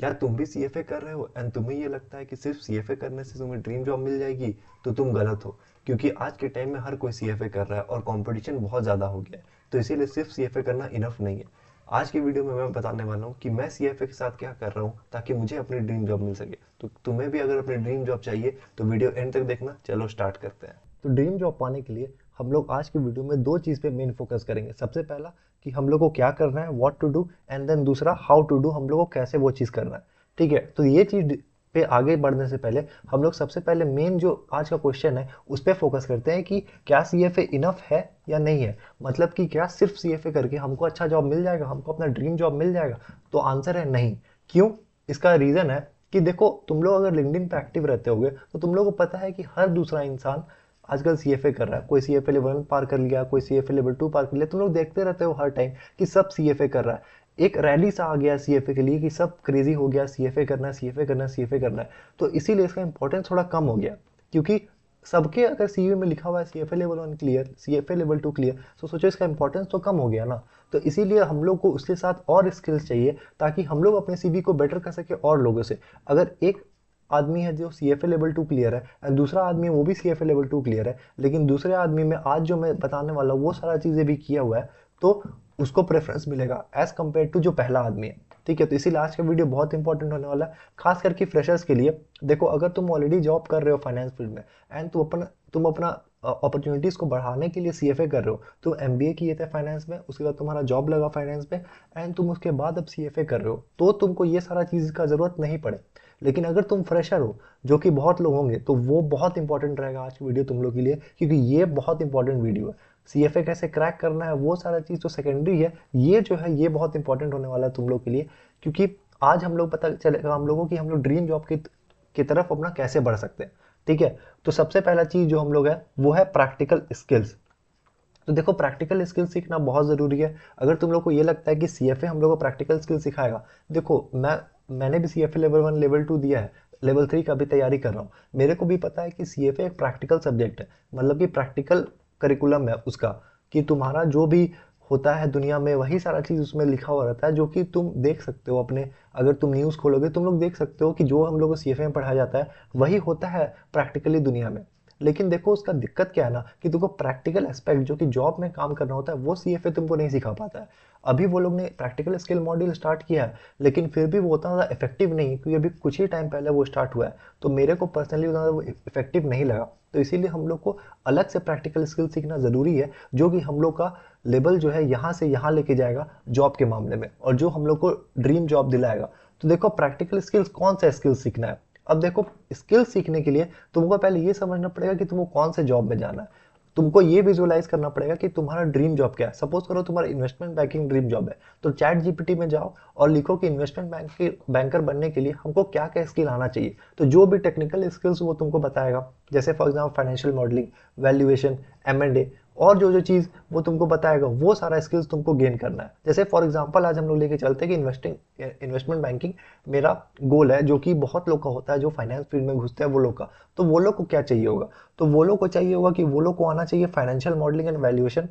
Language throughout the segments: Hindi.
क्या तुम भी सीएफए कर रहे हो एंड तुम्हें ये लगता है कि सिर्फ सीएफए करने से तुम्हें ड्रीम जॉब मिल जाएगी? तो तुम गलत हो, क्योंकि आज के टाइम में हर कोई सीएफए कर रहा है और कंपटीशन बहुत ज़्यादा हो गया है। तो इसीलिए सिर्फ सीएफए करना इनफ नहीं है। आज की वीडियो में मैं बताने वाला हूँ कि मैं सीएफए के साथ क्या कर रहा हूँ ताकि मुझे अपनी ड्रीम जॉब मिल सके। तो तुम्हें भी अगर अपनी ड्रीम जॉब चाहिए तो वीडियो एंड तक देखना। चलो स्टार्ट करते हैं। तो ड्रीम जॉब पाने के लिए हम लोग आज की वीडियो में दो चीज़ पे मेन फोकस करेंगे। सबसे पहला कि हम लोग को क्या करना है, what to do, and then दूसरा हाउ टू डू, हम लोग को कैसे वो चीज़ करना है। ठीक है, तो ये चीज़ पे आगे बढ़ने से पहले हम लोग सबसे पहले मेन जो आज का क्वेश्चन है उस पर फोकस करते हैं कि क्या सीएफए इनफ है या नहीं है। मतलब कि क्या सिर्फ सीएफए करके हमको अच्छा जॉब मिल जाएगा, हमको अपना ड्रीम जॉब मिल जाएगा? तो आंसर है नहीं। क्यों? इसका रीज़न है कि देखो, तुम लोग अगर लिंक्डइन पे एक्टिव रहते होगे तो तुम लोग को पता है कि हर दूसरा इंसान आजकल सीएफए कर रहा है। कोई सीएफए लेवल 1 पार कर लिया, कोई सीएफए लेवल 2 पार कर लिया। तुम लोग देखते रहते हो हर टाइम कि सब सीएफए कर रहा है। एक रैली सा आ गया सीएफए के लिए कि सब क्रेजी हो गया, सीएफए करना है, सीएफए करना है, सीएफए करना है। तो इसीलिए इसका इंपॉर्टेंस थोड़ा कम हो गया, क्योंकि सबके अगर सीवी में लिखा हुआ है CFA level 1 clear, CFA level 2 clear, तो सोचो इसका इंपॉर्टेंस तो कम हो गया ना। तो इसीलिए हम लोग को उसके साथ और स्किल्स चाहिए ताकि हम लोग अपने सीवी को बेटर कर सके और लोगों से। अगर एक आदमी है जो सीएफए लेवल 2 क्लियर है और दूसरा आदमी है वो भी सीएफए लेवल 2 क्लियर है, लेकिन दूसरे आदमी में आज जो मैं बताने वाला हूँ वो सारा चीज़ें भी किया हुआ है, तो उसको प्रेफरेंस मिलेगा एज कम्पेयर टू जो पहला आदमी है। ठीक है, तो इसीलिए आज का वीडियो बहुत इंपॉर्टेंट होने वाला है, खास करके फ्रेशर्स के लिए। देखो, अगर तुम ऑलरेडी जॉब कर रहे हो फाइनेंस फील्ड में एंड तुम अपना अपॉर्चुनिटीज़ को बढ़ाने के लिए सीएफए कर रहे हो, तुम एमबीए किए थे फाइनेंस में, उसके बाद तुम्हारा जॉब लगा फाइनेंस में एंड तुम उसके बाद अब सीएफए कर रहे हो, तो तुमको ये सारा चीज़ का ज़रूरत नहीं पड़े। लेकिन अगर तुम फ्रेशर हो, जो कि बहुत लोग होंगे, तो वो बहुत इंपॉर्टेंट रहेगा आज की वीडियो तुम लोग के लिए, क्योंकि ये बहुत इंपॉर्टेंट वीडियो है। सीएफए कैसे क्रैक करना है वो सारा चीज़ तो सेकेंडरी है, ये जो है ये बहुत इंपॉर्टेंट होने वाला है तुम लोग के लिए। क्योंकि आज हम लोग पता चलेगा हम लोगों की हम लोग ड्रीम जॉब की तरफ अपना कैसे बढ़ सकते हैं। ठीक है, तो सबसे पहला चीज़ जो हम लोग है वो है प्रैक्टिकल स्किल्स। तो देखो, प्रैक्टिकल स्किल सीखना बहुत ज़रूरी है। अगर तुम लोग को ये लगता है कि सीएफए हम लोग को प्रैक्टिकल स्किल सिखाएगा, देखो मैंने भी सीएफए लेवल 1 लेवल 2 दिया है, लेवल 3 का भी तैयारी कर रहा हूँ। मेरे को भी पता है कि सीएफए एक प्रैक्टिकल सब्जेक्ट है, मतलब कि प्रैक्टिकल करिकुलम है उसका, कि तुम्हारा जो भी होता है दुनिया में वही सारा चीज़ उसमें लिखा हुआ रहता है, जो कि तुम देख सकते हो अपने। अगर तुम न्यूज़ खोलोगे तुम लोग देख सकते हो कि जो हम लोग को सीएफए में पढ़ाया जाता है वही होता है प्रैक्टिकली दुनिया में। लेकिन देखो, उसका दिक्कत क्या है ना, कि तुमको प्रैक्टिकल एस्पेक्ट जो कि जॉब में काम करना होता है वो सीएफए तुमको नहीं सिखा पाता है। अभी वो लोग ने प्रैक्टिकल स्किल मॉड्यूल स्टार्ट किया है, लेकिन फिर भी वो उतना ज़्यादा इफेक्टिव नहीं, क्योंकि अभी कुछ ही टाइम पहले वो स्टार्ट हुआ है। तो मेरे को पर्सनली उतना ज़्यादा वो इफेक्टिव नहीं लगा। तो इसीलिए हम लोग को अलग से प्रैक्टिकल स्किल सीखना ज़रूरी है, जो कि हम लोग का लेवल जो है यहाँ से यहाँ लेके जाएगा जॉब के मामले में, और जो हम लोग को ड्रीम जॉब दिलाएगा। तो देखो, प्रैक्टिकल स्किल्स कौन सा स्किल सीखना है। अब देखो, स्किल सीखने के लिए तुमको पहले ये समझना पड़ेगा कि तुमको कौन से जॉब में जाना है। तुमको ये विजुअलाइज करना पड़ेगा कि तुम्हारा ड्रीम जॉब क्या है। सपोज करो तुम्हारा इन्वेस्टमेंट बैंकिंग ड्रीम जॉब है, तो चैट जीपीटी में जाओ और लिखो कि इन्वेस्टमेंट बैंकर बनने के लिए हमको क्या क्या स्किल आना चाहिए। तो जो भी टेक्निकल स्किल्स वो तुमको बताएगा, जैसे for example financial modelling, valuation, M&A, और जो जो चीज़ वो तुमको बताएगा वो सारा स्किल्स तुमको गेन करना है। जैसे फॉर एग्जांपल आज हम लोग लेके चलते हैं कि इन्वेस्टमेंट बैंकिंग मेरा गोल है, जो कि बहुत लोग का होता है, जो फाइनेंस फील्ड में घुसते हैं वो लोग का। तो वो लोग को क्या चाहिए होगा? तो वो लोग को चाहिए होगा कि वो लोग को आना चाहिए फाइनेंशियल मॉडलिंग एंड वैल्यूएशन।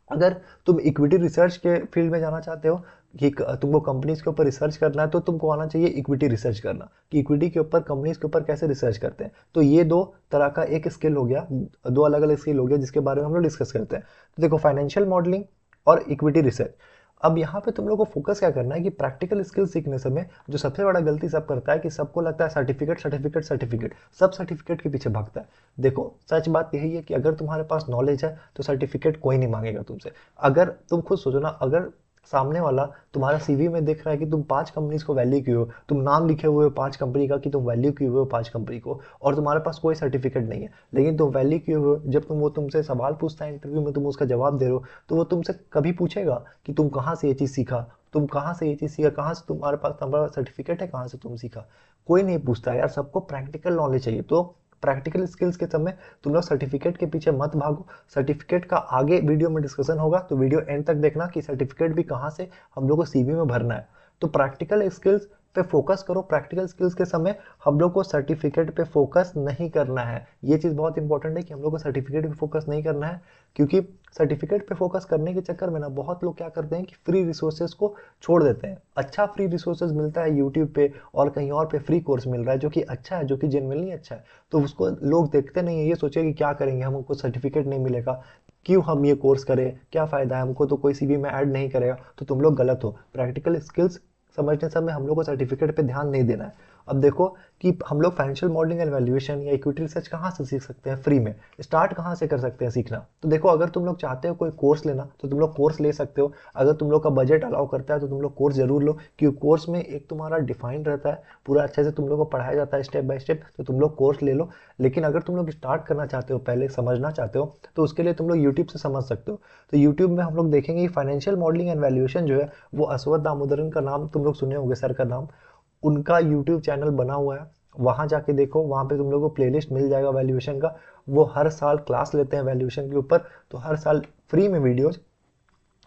अगर तुम इक्विटी रिसर्च के फील्ड में जाना चाहते हो, कि तुमको कंपनीज के ऊपर रिसर्च करना है, तो तुमको आना चाहिए इक्विटी रिसर्च करना, कि इक्विटी के ऊपर कंपनीज के ऊपर कैसे रिसर्च करते हैं। तो ये दो तरह का एक स्किल हो गया, दो अलग अलग स्किल हो गया जिसके बारे में हम लोग डिस्कस करते हैं। तो देखो, फाइनेंशियल मॉडलिंग और इक्विटी रिसर्च। अब यहाँ पे तुम लोग को फोकस क्या करना है कि प्रैक्टिकल स्किल सीखने समय जो सबसे बड़ा गलती सब करता है कि सबको लगता है सर्टिफिकेट सर्टिफिकेट सर्टिफिकेट, सब सर्टिफिकेट के पीछे भागता है। देखो, सच बात यही है कि अगर तुम्हारे पास नॉलेज है तो सर्टिफिकेट कोई नहीं मांगेगा तुमसे। अगर तुम खुद सोचो ना, अगर सामने वाला तुम्हारा सीवी में देख रहा है कि तुम 5 कंपनीज को वैल्यू किए हो, तुम नाम लिखे हुए हो 5 कंपनी का कि तुम वैल्यू किए हुए हो 5 कंपनी को, और तुम्हारे पास कोई सर्टिफिकेट नहीं है, लेकिन तुम वैल्यू किए हुए हो, जब वो तुमसे सवाल पूछता है इंटरव्यू में, तुम उसका जवाब दे रहे हो, तो वो तुमसे कभी पूछेगा कि तुम कहाँ से ये चीज़ सीखा, तुम कहाँ से ये चीज़ सीखा, कहाँ से तुम्हारे पास तुम्हारा सर्टिफिकेट है, कहाँ से तुम सीखा? कोई नहीं पूछता यार, सबको प्रैक्टिकल नॉलेज चाहिए। तो प्रैक्टिकल स्किल्स के समय तुम लोग सर्टिफिकेट के पीछे मत भागो। सर्टिफिकेट का आगे वीडियो में डिस्कशन होगा, तो वीडियो एंड तक देखना कि सर्टिफिकेट भी कहाँ से हम लोग को सीवी में भरना है। तो प्रैक्टिकल स्किल्स पे फोकस करो। प्रैक्टिकल स्किल्स के समय हम लोग को सर्टिफिकेट पे फोकस नहीं करना है। ये चीज़ बहुत इंपॉर्टेंट है कि हम लोग को सर्टिफिकेट पे फोकस नहीं करना है, क्योंकि सर्टिफिकेट पे फोकस करने के चक्कर में ना बहुत लोग क्या करते हैं कि फ्री रिसोर्सेज को छोड़ देते हैं। अच्छा फ्री रिसोर्सेज मिलता है यूट्यूब पे और कहीं और पे फ्री कोर्स मिल रहा है जो कि अच्छा है, जो कि जेन्युइनली अच्छा है, तो उसको लोग देखते नहीं है। ये सोचे कि क्या करेंगे, हमको सर्टिफिकेट नहीं मिलेगा, क्यों हम ये कोर्स करें, क्या फ़ायदा है हमको, तो कोई सीवी में ऐड नहीं करेगा। तो तुम लोग गलत हो। प्रैक्टिकल स्किल्स समझते समय हम लोग को सर्टिफिकेट पे ध्यान नहीं देना है। अब देखो कि हम लोग फाइनेंशियल मॉडलिंग एंड वैल्यूएशन या इक्विटी रिसर्च कहाँ से सीख सकते हैं फ्री में, स्टार्ट कहाँ से कर सकते हैं सीखना। तो देखो, अगर तुम लोग चाहते हो कोई कोर्स लेना तो तुम लोग कोर्स ले सकते हो। अगर तुम लोग का बजट अलाउ करता है तो तुम लोग कोर्स जरूर लो, क्योंकि कोर्स में एक तुम्हारा डिफाइंड रहता है, पूरा अच्छे से तुम लोग को पढ़ाया जाता है स्टेप बाय स्टेप, तो तुम लोग कोर्स ले लो। लेकिन अगर तुम लोग स्टार्ट करना चाहते हो, पहले समझना चाहते हो, तो उसके लिए तुम लोग यूट्यूब से समझ सकते हो। तो यूट्यूब में हम लोग देखेंगे फाइनेंशियल मॉडलिंग एंड वैल्यूएशन जो है वो अश्वत्थ दामोदरन का नाम तुम लोग सुने होंगे, सर का नाम, उनका यूट्यूब चैनल बना हुआ है। वहाँ जाके देखो, वहाँ पे तुम लोगों को प्लेलिस्ट मिल जाएगा वैल्यूएशन का। वो हर साल क्लास लेते हैं वैल्यूएशन के ऊपर, तो हर साल फ्री में वीडियोज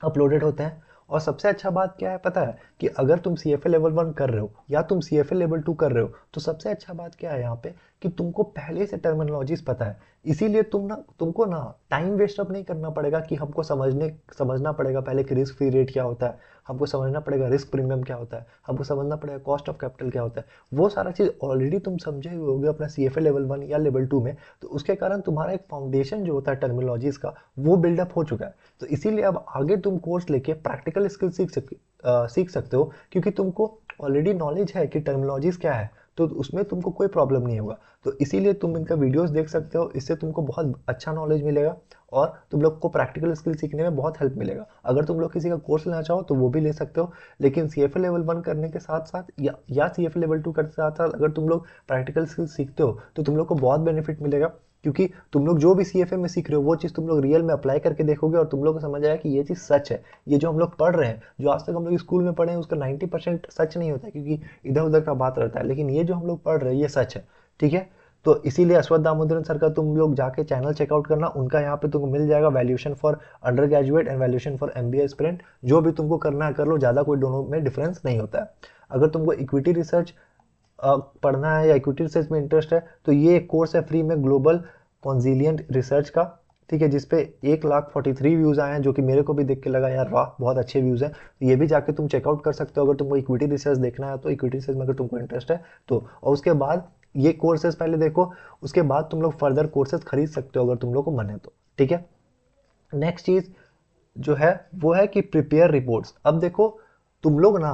अपलोडेड होते हैं। और सबसे अच्छा बात क्या है पता है, कि अगर तुम सी एफ ए लेवल 1 कर रहे हो या तुम सी एफ ए लेवल 2 कर रहे हो, तो सबसे अच्छा बात क्या है यहाँ पे, कि तुमको पहले से टर्मिनोलॉजीज पता है। इसीलिए तुमको ना टाइम वेस्ट अप नहीं करना पड़ेगा कि हमको समझना पड़ेगा पहले कि रिस्क फ्री रेट क्या होता है, हमको समझना पड़ेगा रिस्क प्रीमियम क्या होता है, हमको समझना पड़ेगा कॉस्ट ऑफ कैपिटल क्या होता है। वो सारा चीज़ ऑलरेडी तुम समझे हुए होगे अपना सी एफ ए लेवल 1 या लेवल 2 में। तो उसके कारण तुम्हारा एक फाउंडेशन जो होता है टर्मिनोलॉजीज का, वो बिल्डअप हो चुका है। तो इसीलिए अब आगे तुम कोर्स लेके प्रैक्टिकल स्किल सीख सकते हो, क्योंकि तुमको ऑलरेडी नॉलेज है कि टर्मिनोलॉजीज क्या है, तो उसमें तुमको कोई प्रॉब्लम नहीं होगा। तो इसीलिए तुम इनका वीडियोस देख सकते हो, इससे तुमको बहुत अच्छा नॉलेज मिलेगा और तुम लोग को प्रैक्टिकल स्किल सीखने में बहुत हेल्प मिलेगा। अगर तुम लोग किसी का कोर्स लेना चाहो तो वो भी ले सकते हो, लेकिन सी एफ ए लेवल 1 करने के साथ साथ या सी एफ ए लेवल 2 करने के साथ साथ अगर तुम लोग प्रैक्टिकल स्किल सीखते हो तो तुम लोग को बहुत बेनिफिट मिलेगा, क्योंकि तुम लोग जो भी सी एफ ए में सीख रहे हो वो चीज़ तुम लोग रियल में अप्लाई करके देखोगे और तुम लोग को समझ आएगा कि ये चीज़ सच है। ये जो हम लोग पढ़ रहे हैं, जो आज तक हम लोग स्कूल में पढ़े हैं, उसका 90% सच नहीं होता है, क्योंकि इधर उधर का बात रहता है, लेकिन ये जो हम लोग पढ़ रहे हैं ये सच है। ठीक है, तो इसीलिए अश्वत्थ दामोदरन सर का तुम लोग जाके चैनल चेकआउट करना, उनका यहाँ पे तुमको मिल जाएगा valuation for under graduate and valuation for MBA aspirant. जो भी तुमको करना है कर लो, ज़्यादा कोई दोनों में डिफरेंस नहीं होता है। अगर तुमको इक्विटी रिसर्च पढ़ना है या इक्विटी रिसर्च में इंटरेस्ट है, तो ये एक कोर्स है फ्री में ग्लोबल कॉन्जिलियंट रिसर्च का, ठीक है, जिसपे 1,43,000 व्यूज़ आए हैं, जो कि मेरे को भी देख के लगा यार वाह बहुत अच्छे व्यूज़ हैं। तो ये भी जाके तुम चेकआउट कर सकते हो अगर तुमको इक्विटी रिसर्च देखना है, तो इक्विटी रिसर्च में अगर तुमको इंटरेस्ट है तो। और उसके बाद ये कोर्सेज पहले देखो, उसके बाद तुम लोग फर्दर कोर्सेज खरीद सकते हो अगर तुम लोग को मन है तो। ठीक है, नेक्स्ट चीज़ जो है वो है कि प्रिपेयर रिपोर्ट्स। अब देखो, तुम लोग ना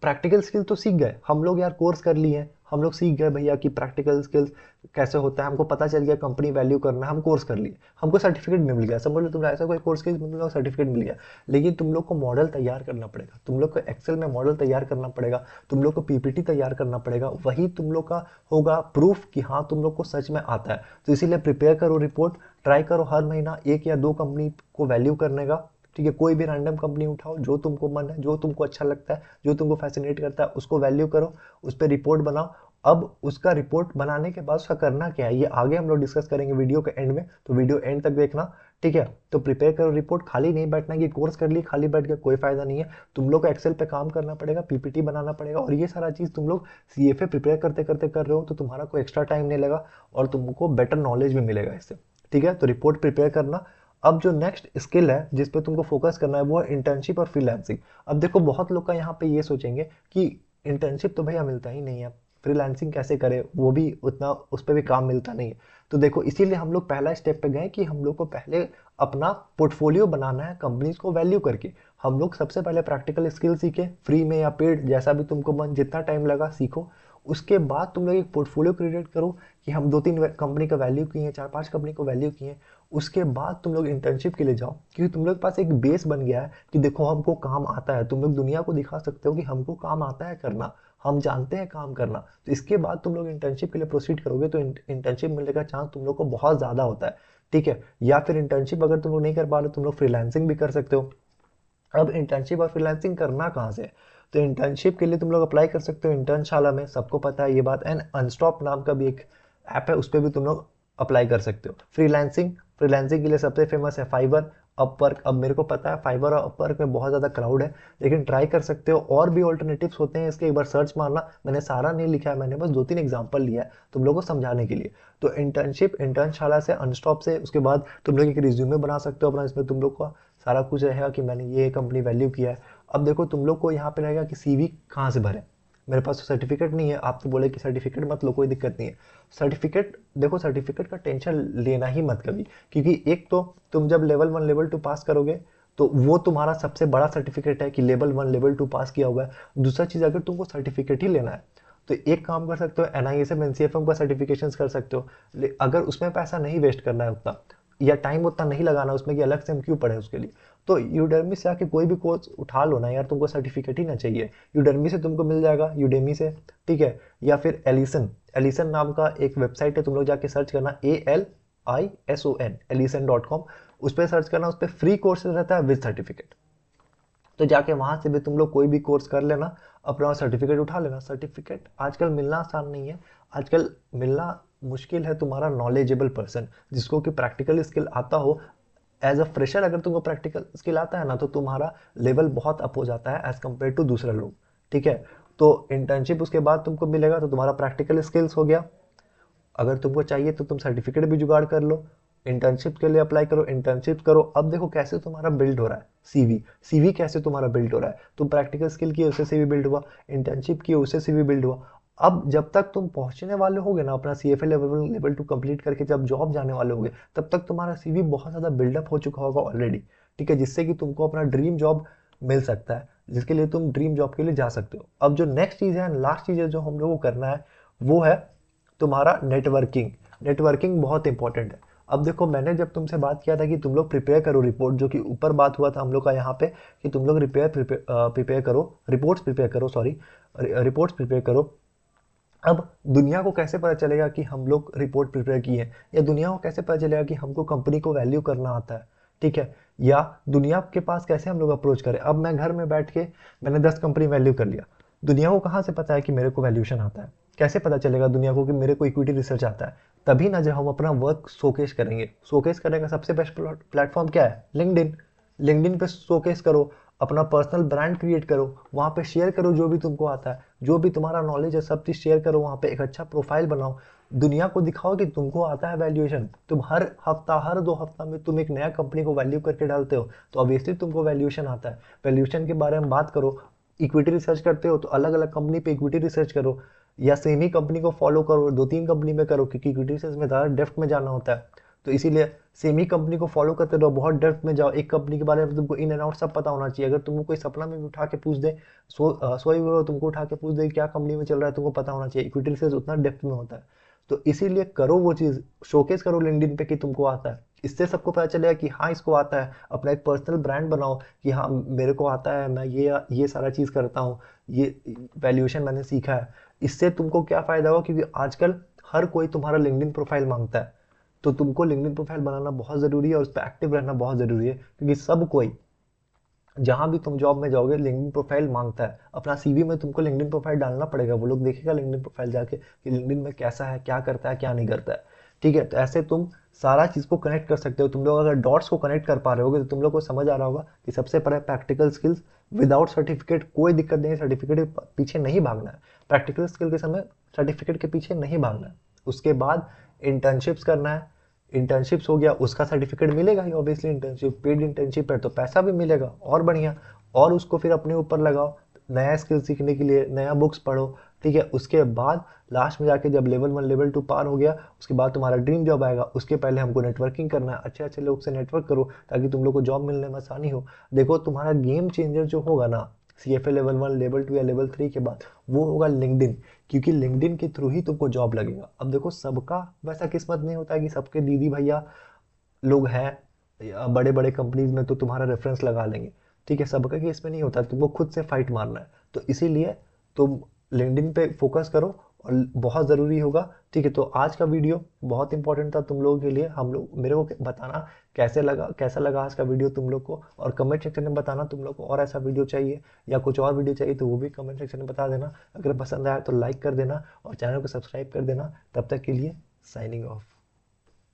प्रैक्टिकल स्किल तो सीख गए, हम लोग यार कोर्स कर लिए हैं, हम लोग सीख गए भैया कि प्रैक्टिकल स्किल्स कैसे होता है, हमको पता चल गया कंपनी वैल्यू करना है, हम कोर्स कर लिए, हमको सर्टिफिकेट मिल गया। समझ लो तुम ऐसा कोई कोर्स किया तुम लोग सर्टिफिकेट मिल गया, लेकिन तुम लोग को मॉडल तैयार करना पड़ेगा, तुम लोग को एक्सेल में मॉडल तैयार करना पड़ेगा, तुम लोग को पीपीटी तैयार करना पड़ेगा, वही तुम लोग का होगा प्रूफ कि हाँ तुम लोग को सच में आता है। तो इसीलिए प्रिपेयर करो रिपोर्ट, ट्राई करो हर महीना 1 या 2 कंपनी को वैल्यू करने का। ठीक है, कोई भी रैंडम कंपनी उठाओ, जो तुमको मन है, जो तुमको अच्छा लगता है, जो तुमको फैसिनेट करता है, उसको वैल्यू करो, उस पर रिपोर्ट बनाओ। अब उसका रिपोर्ट बनाने के बाद उसका करना क्या है ये आगे हम लोग डिस्कस करेंगे वीडियो के एंड में, तो वीडियो एंड तक देखना। ठीक है, तो प्रिपेयर करो रिपोर्ट, खाली नहीं बैठना कि कोर्स कर ली खाली बैठ के कोई फायदा नहीं है। तुम लोग को एक्सेल पे काम करना पड़ेगा, पीपीटी बनाना पड़ेगा, और ये सारा चीज़ तुम लोग सीएफए प्रिपेयर करते करते कर रहे हो, तो तुम्हारा कोई एक्स्ट्रा टाइम नहीं लगा और तुमको बेटर नॉलेज भी मिलेगा इससे। ठीक है, तो रिपोर्ट प्रिपेयर करना। अब जो नेक्स्ट स्किल है जिस पे तुमको फोकस करना है वो है इंटर्नशिप और फ्रीलांसिंग। अब देखो, बहुत लोग का यहाँ पे ये सोचेंगे कि इंटर्नशिप तो भैया मिलता ही नहीं है, फ्रीलांसिंग कैसे करें, वो भी उतना उस पर भी काम मिलता नहीं है। तो देखो, इसीलिए हम लोग पहला स्टेप पे गए कि हम लोग को पहले अपना पोर्टफोलियो बनाना है कंपनीज को वैल्यू करके। हम लोग सबसे पहले प्रैक्टिकल स्किल सीखे, फ्री में या पेड, जैसा भी तुमको मन, जितना टाइम लगा सीखो। उसके बाद तुम लोग एक पोर्टफोलियो क्रिएट करो कि हम 2-3 कंपनी का वैल्यू किए, 4-5 कंपनी को वैल्यू किए। उसके बाद तुम लोग इंटर्नशिप के लिए जाओ, क्योंकि तुम लोग के पास एक बेस बन गया है कि देखो हमको काम आता है, तुम लोग दुनिया को दिखा सकते हो कि हमको काम आता है करना, हम जानते हैं काम करना। तो इसके बाद तुम लोग इंटर्नशिप के लिए प्रोसीड करोगे तो इंटर्नशिप मिलने का चांस तुम लोग को बहुत ज़्यादा होता है। ठीक है, या फिर इंटर्नशिप अगर तुम लोग नहीं कर पा रहे तुम लोग फ्रीलांसिंग भी कर सकते हो। अब इंटर्नशिप और फ्रीलांसिंग करना कहाँ से है, तो इंटर्नशिप के लिए तुम लोग अप्लाई कर सकते हो इंटर्नशाला में, सबको पता है ये बात। एंड अनस्टॉप नाम का भी एक ऐप है, उस पर भी तुम लोग अप्लाई कर सकते हो। फ्रीलांसिंग के लिए सबसे फेमस है फाइवर, अपवर्क, अब मेरे को पता है फाइवर और अपवर्क में बहुत ज़्यादा क्राउड है, लेकिन ट्राई कर सकते हो, और भी ऑल्टरनेटिव्स होते हैं इसके, एक बार सर्च मारना। मैंने सारा नहीं लिखा है, मैंने बस 2-3 एग्जांपल लिया है तुम लोगों को समझाने के लिए। तो इंटर्नशिप, इंटर्नशाला से, अनस्टॉप से, उसके बाद तुम लोग एक रिज्यूमे बना सकते हो अपना, इसमें तुम लोग का सारा कुछ रहेगा कि मैंने ये कंपनी वैल्यू किया है। अब देखो तुम लोग को यहाँ पे रहेगा कि सीवी कहाँ से भरें। मेरे पास तो सर्टिफिकेट नहीं है, आप तो बोले कि सर्टिफिकेट मत लो, कोई दिक्कत नहीं है। सर्टिफिकेट देखो, सर्टिफिकेट का टेंशन लेना ही मत कभी, क्योंकि एक तो तुम जब लेवल 1 लेवल 2 पास करोगे तो वो तुम्हारा सबसे बड़ा सर्टिफिकेट है कि लेवल 1 लेवल 2 पास किया हुआ है। दूसरा चीज़, अगर तुमको सर्टिफिकेट ही लेना है तो एक काम कर सकते हो, NISM NCFM का सर्टिफिकेशन कर सकते हो। अगर उसमें पैसा नहीं वेस्ट करना है उतना, या टाइम उतना नहीं लगाना उसमें कि अलग से हम क्यों पढ़े उसके लिए, तो यूडेमी से आके कोई भी कोर्स उठा लो ना यार, तुमको सर्टिफिकेट ही ना चाहिए। यूडेमी से तुमको मिल जाएगा, यूडेमी से, ठीक है। या फिर एलिसन, एलिसन नाम का एक वेबसाइट है, तुम लोग जाके सर्च करना, ALISON, elison.com, उस पर सर्च करना, उस पर फ्री कोर्सेज रहता है विद सर्टिफिकेट। तो जाके वहां से भी तुम लोग कोई भी कोर्स कर लेना, अपना सर्टिफिकेट उठा लेना। सर्टिफिकेट आजकल मिलना आसान नहीं है, आजकल मिलना मुश्किल है तुम्हारा नॉलेजेबल पर्सन जिसको कि प्रैक्टिकल स्किल आता हो। एज अ फ्रेशर अगर तुमको प्रैक्टिकल स्किल आता है ना, तो तुम्हारा लेवल बहुत अप हो जाता है एज कम्पेयर टू दूसरे लोग, ठीक है। तो इंटर्नशिप उसके बाद तुमको मिलेगा, तो तुम्हारा प्रैक्टिकल स्किल्स हो गया। अगर तुमको चाहिए तो तुम सर्टिफिकेट भी जुगाड़ कर लो, इंटर्नशिप के लिए अप्लाई करो, इंटर्नशिप करो। अब देखो कैसे तुम्हारा बिल्ड हो रहा है सीवी, सीवी कैसे तुम्हारा बिल्ड हो रहा है। तुम प्रैक्टिकल स्किल किए उससे सीवी बिल्ड हुआ, इंटर्नशिप किए उससे सीवी बिल्ड हुआ। अब जब तक तुम पहुंचने वाले होगे ना अपना CFA लेवल 2 कंप्लीट करके, जब जॉब जाने वाले होगे, तब तक तुम्हारा सीवी बहुत ज़्यादा बिल्डअप हो चुका होगा ऑलरेडी, ठीक है, जिससे कि तुमको अपना ड्रीम जॉब मिल सकता है, जिसके लिए तुम ड्रीम जॉब के लिए जा सकते हो। अब जो नेक्स्ट चीज़ है, लास्ट चीज़ है जो हम लोगों को करना है, वो है तुम्हारा नेटवर्किंग। नेटवर्किंग बहुत इंपॉर्टेंट है। अब देखो मैंने जब तुमसे बात किया था कि तुम लोग प्रिपेयर करो रिपोर्ट, जो कि ऊपर बात हुआ था हम लोग का यहाँ पे कि तुम लोग प्रिपेयर करो, रिपोर्ट्स प्रिपेयर करो, सॉरी, रिपोर्ट्स प्रिपेयर करो। अब दुनिया को कैसे पता चलेगा कि हम लोग रिपोर्ट प्रिपेयर किए हैं, या दुनिया को कैसे पता चलेगा कि हमको कंपनी को वैल्यू करना आता है, ठीक है, या दुनिया के पास कैसे हम लोग अप्रोच करें। अब मैं घर में बैठ के मैंने 10 कंपनी वैल्यू कर लिया, दुनिया को कहाँ से पता है कि मेरे को वैल्यूएशन आता है, कैसे पता चलेगा दुनिया को कि मेरे को इक्विटी रिसर्च आता है। तभी ना जब हम अपना वर्क शोकेस करेंगे, शोकेस करने का सबसे बेस्ट प्लेटफॉर्म क्या है, लिंक्डइन। लिंक्डइन पे शोकेस करो, अपना पर्सनल ब्रांड क्रिएट करो, वहाँ पे शेयर करो जो भी तुमको आता है, जो भी तुम्हारा नॉलेज है सब चीज़ शेयर करो, वहाँ पे एक अच्छा प्रोफाइल बनाओ, दुनिया को दिखाओ कि तुमको आता है वैल्यूएशन। तुम हर हफ्ता, हर 2 हफ्ता में तुम एक नया कंपनी को वैल्यू करके डालते हो, तो ऑब्वियसली तुमको वैल्यूएशन आता है। वैल्यूएशन के बारे में बात करो, इक्विटी रिसर्च करते हो तो अलग अलग कंपनी पे इक्विटी रिसर्च करो, या सेम ही कंपनी को फॉलो करो, 2-3 कंपनी में करो, क्योंकि इक्विटी रिसर्च में ज़्यादा डेप्थ में जाना होता है, तो इसीलिए सेम ही कंपनी को फॉलो करते रहो, बहुत डेप्थ में जाओ। एक कंपनी के बारे में तुमको इन एंड आउट सब पता होना चाहिए। अगर तुमको कोई सपना में भी उठा के पूछ दे, सोए हुए तुमको उठा के पूछ दे क्या कंपनी में चल रहा है, तुमको पता होना चाहिए। इक्विटी रिसर्च उतना डेप्थ में होता है, तो इसीलिए करो वो चीज़, शोकेस करो लिंक्डइन पे कि तुमको आता है। इससे सबको पता चलेगा कि हाँ इसको आता है। अपना एक पर्सनल ब्रांड बनाओ कि हाँ मेरे को आता है, मैं ये सारा चीज़ करता हूँ, ये वैल्यूएशन मैंने सीखा है। इससे तुमको क्या फ़ायदा होगा, क्योंकि आजकल हर कोई तुम्हारा लिंक्डइन प्रोफाइल मांगता है, तो तुमको लिंक्डइन प्रोफाइल बनाना बहुत ज़रूरी है और उस पर एक्टिव रहना बहुत ज़रूरी है, क्योंकि सब कोई जहाँ भी तुम जॉब में जाओगे लिंक्डइन प्रोफाइल मांगता है। अपना सीवी में तुमको लिंक्डइन प्रोफाइल डालना पड़ेगा, वो लोग देखेगा लिंक्डइन प्रोफाइल जाके कि लिंक्डइन में कैसा है, क्या करता है, क्या नहीं करता है, ठीक है। तो ऐसे तुम सारा चीज़ को कनेक्ट कर सकते हो। तुम लोग अगर डॉट्स को कनेक्ट कर पा रहे होगे तो तुम लोग को समझ आ रहा होगा कि सबसे पहले प्रैक्टिकल स्किल्स, विदाउट सर्टिफिकेट कोई दिक्कत नहीं है, सर्टिफिकेट के पीछे नहीं भागना है, प्रैक्टिकल स्किल के समय सर्टिफिकेट के पीछे नहीं भागना है। उसके बाद इंटर्नशिप्स करना है, इंटर्नशिप्स हो गया, उसका सर्टिफिकेट मिलेगा ही ऑब्वियसली, इंटर्नशिप पेड इंटर्नशिप है तो पैसा भी मिलेगा और बढ़िया। और उसको फिर अपने ऊपर लगाओ, नया स्किल सीखने के लिए नया बुक्स पढ़ो, ठीक है। उसके बाद लास्ट में जाके जब लेवल 1 लेवल 2 पार हो गया, उसके बाद तुम्हारा ड्रीम जॉब आएगा। उसके पहले हमको नेटवर्किंग करना है, अच्छे अच्छे लोग से नेटवर्क करो ताकि तुम लोग को जॉब मिलने में आसानी हो। देखो तुम्हारा गेम चेंजर जो होगा ना CFA लेवल 1 लेवल 2 या लेवल 3 के बाद, वो होगा लिंक्डइन, क्योंकि लिंक्डइन के थ्रू ही तुमको जॉब लगेगा। अब देखो सबका वैसा किस्मत नहीं होता है कि सबके दीदी भैया लोग हैं बड़े बड़े कंपनीज में तो तुम्हारा रेफरेंस लगा लेंगे, ठीक है, सबका केस में नहीं होता, तुमको खुद से फाइट मारना है। तो इसीलिए तुम लिंक्डइन पे फोकस करो और बहुत ज़रूरी होगा, ठीक है। तो आज का वीडियो बहुत इंपॉर्टेंट था तुम लोगों के लिए। हम लोग मेरे को बताना कैसा लगा आज का वीडियो तुम लोग को, और कमेंट सेक्शन में बताना तुम लोग को और ऐसा वीडियो चाहिए या कुछ और वीडियो चाहिए तो वो भी कमेंट सेक्शन में बता देना। अगर पसंद आया तो लाइक कर देना और चैनल को सब्सक्राइब कर देना। तब तक के लिए साइनिंग ऑफ।